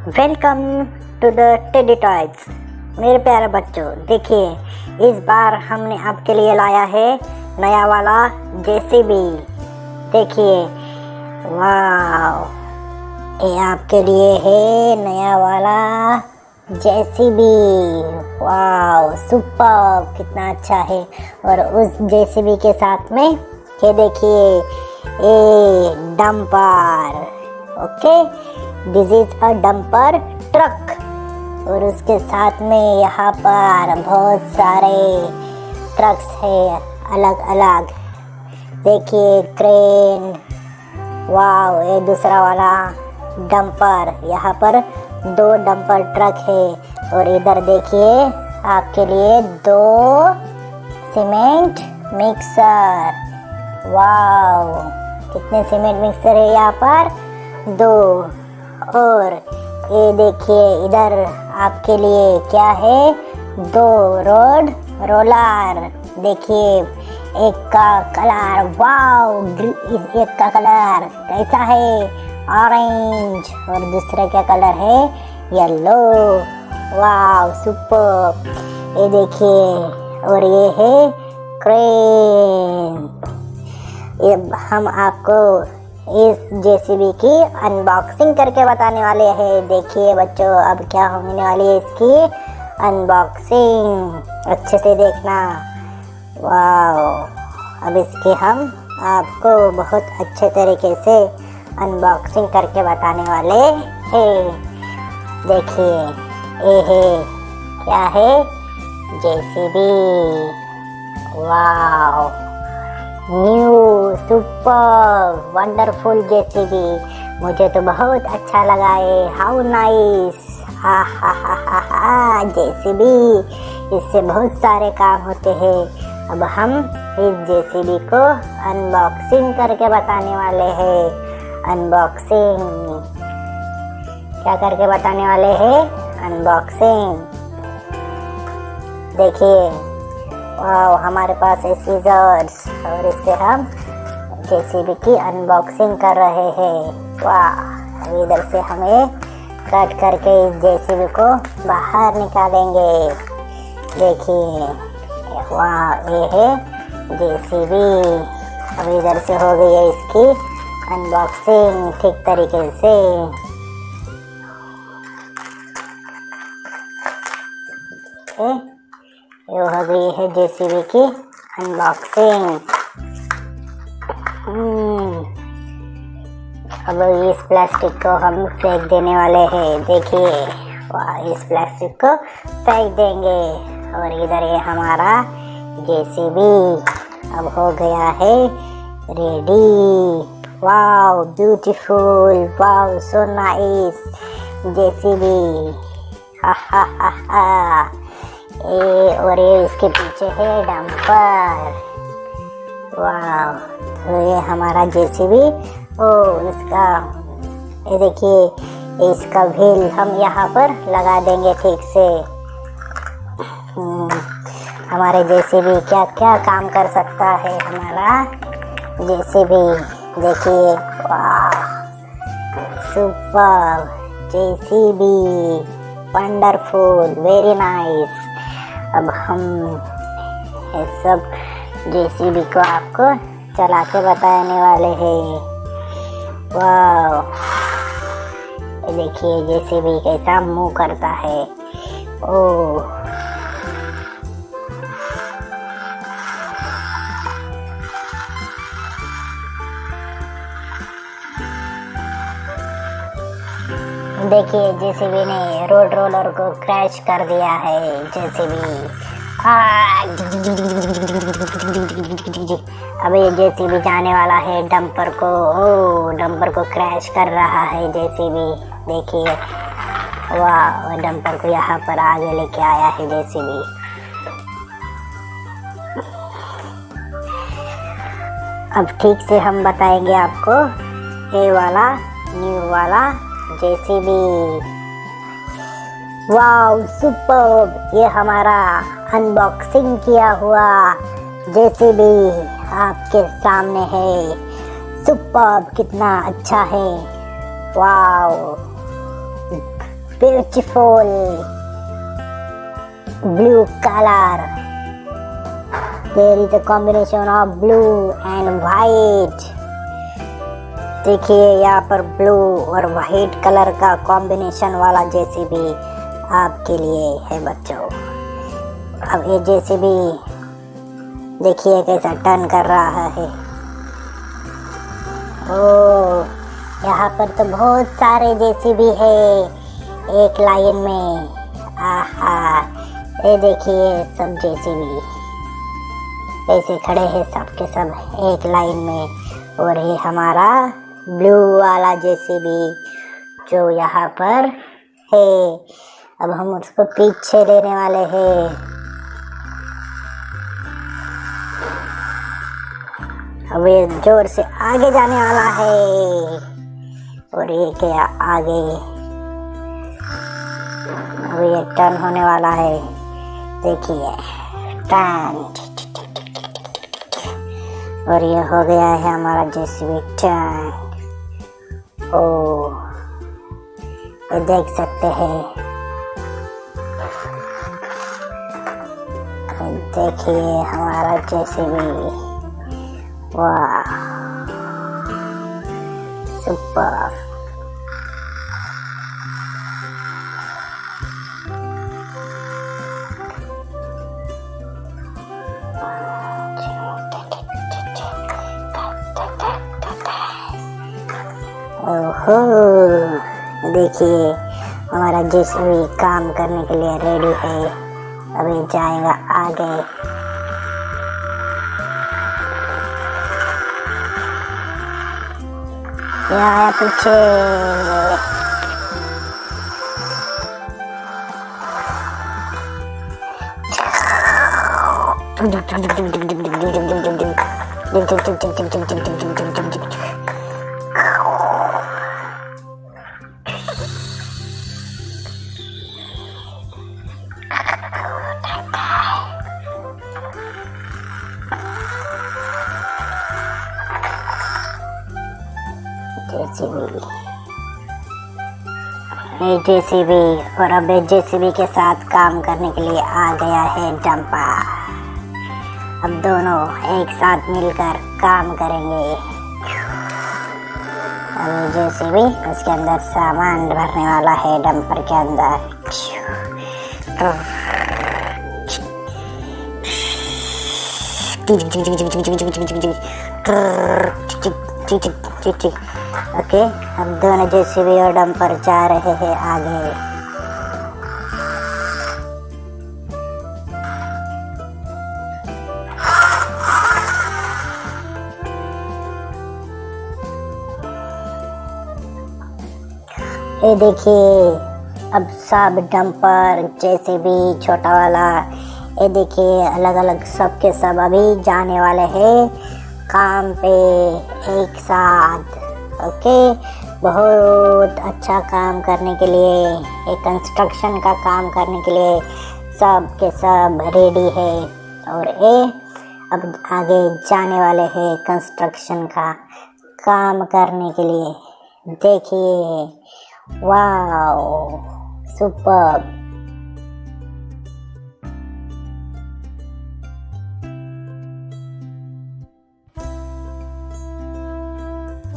Welcome to the teddy toys. मेरे प्यारे बच्चों, देखिए इस बार हमने आपके लिए लाया है नया वाला जेसीबी। देखिए, वाह, ये आपके लिए है नया वाला जेसीबी। वाह, सुपर, कितना अच्छा है। और उस जेसीबी के साथ में ये देखिए, a dumper. Okay, this is a dumper truck. और उसके साथ में यहाँ पर बहुत सारे ट्रक्स है अलग अलग। देखिए क्रेन। वाव, ये दूसरा वाला डंपर। यहाँ पर 2 डंपर ट्रक है। और इधर देखिए आपके लिए 2 सीमेंट मिक्सर। वाव, कितने सीमेंट मिक्सर है यहाँ पर? 2। और ये देखिए इधर आपके लिए क्या है? 2 रोड रोलर। देखिए, एक का कलर, वाव, एक का कलर कैसा है? ऑरेंज। और दूसरे का कलर है येलो। वाव, सुपर। ये देखिए, और ये है क्रेन। ये हम आपको इस जेसीबी की अनबॉक्सिंग करके बताने वाले हैं। देखिए बच्चों, अब क्या होने वाली है इसकी अनबॉक्सिंग। अच्छे से देखना। वाह, अब इसकी हम आपको बहुत अच्छे तरीके से अनबॉक्सिंग करके बताने वाले हैं। देखिए, ये है, क्या है? जेसीबी। वाह, न्यू सुपर वंडरफुल जेसीबी। मुझे तो बहुत अच्छा लगा है। How nice. हा हा हा हा हा, जेसीबी, इससे बहुत सारे काम होते हैं। अब हम इस जेसीबी को अनबॉक्सिंग करके बताने वाले हैं। अनबॉक्सिंग क्या करके बताने वाले हैं? अनबॉक्सिंग। देखिए, वाह, हमारे पास है सीजर्स और इससे हम जेसीबी की अनबॉक्सिंग कर रहे हैं। वाह, अभी इधर से हमें कट करके इस जेसीबी को बाहर निकालेंगे। देखिए, वाह, ये है जेसीबी। अभी इधर से हो गई है इसकी अनबॉक्सिंग ठीक तरीके से। ये हो गई है जेसीबी की अनबॉक्सिंग। अब इस प्लास्टिक को हम फेंक देने वाले हैं। देखिए, वाह, इस प्लास्टिक को फेंक देंगे। और इधर ये हमारा जेसीबी अब हो गया है रेडी। वाह, ब्यूटीफुल, वाह, सो नाइस जेसीबी। हा हा हा हा। और ये इसके पीछे है डंपर। वाह, तो ये हमारा जेसीबी। ओ, इसका ये देखिए, इसका व्हील हम यहाँ पर लगा देंगे ठीक से। हमारे जेसीबी क्या क्या काम कर सकता है हमारा जेसीबी। देखिए, वाह, super JCB, wonderful, very nice. अब हम ये सब जेसीबी को आपको चला के बताने वाले हैं। वाह, ये देखिए जेसीबी कैसा मूव करता है। ओह, देखिए, जेसीबी ने रोड रोलर को क्रैश कर दिया है। जेसीबी अब ये जेसीबी जाने वाला है डंपर को। ओ, डंपर को क्रैश कर रहा है जेसीबी। देखिए, वाह, डंपर को यहाँ पर आगे लेके आया है जेसीबी। अब ठीक से हम बताएंगे आपको ये वाला न्यू वाला जेसीबी। वाव, सुपर, ये हमारा अनबॉक्सिंग किया हुआ जेसीबी आपके सामने है। सुपर, कितना अच्छा है। वाव, beautiful blue color. There is a combination of blue and white. देखिए यहाँ पर ब्लू और वाइट कलर का कॉम्बिनेशन वाला जेसीबी आपके लिए है बच्चों। अब ये जेसीबी देखिए कैसा टर्न कर रहा है। ओ, यहाँ पर तो बहुत सारे जेसीबी है एक लाइन में। आहा, ये देखिए सब जेसीबी कैसे खड़े हैं सब के सब एक लाइन में। और ये हमारा ब्लू वाला जेसीबी जो यहाँ पर है। अब हम उसको पीछे लेने वाले हैं। अब ये जोर से आगे जाने वाला है और ये क्या आगे। अब ये टर्न होने वाला है, देखिए टर्न। और ये हो गया है हमारा जेसीबी टर्न। ओ, ये देख सकते हैं, देखिए हमारा जेसीबी। वाह, सुपर। ओहो, देखिए हमारा जेसीबी काम करने के लिए रेडी है। अभी जाएगा आगे। यहाँ पीछे जेसीबी और अब जेसीबी के साथ काम करने के लिए आ गया है डंपर। अब दोनों एक साथ मिलकर काम करेंगे। अब जेसीबी उसके अंदर सामान भरने वाला है डंपर के अंदर। ओके, अब दोनों जेसीबी और डंपर जा रहे हैं आगे। ये देखिए अब सब डंपर जेसीबी छोटा वाला, ये देखिए अलग अलग सब के सब अभी जाने वाले हैं काम पे एक साथ। ओके, बहुत अच्छा काम करने के लिए, एक कंस्ट्रक्शन का काम करने के लिए सब के सब रेडी है। और ये अब आगे जाने वाले हैं कंस्ट्रक्शन का काम करने के लिए। देखिए, वाओ, सुपर।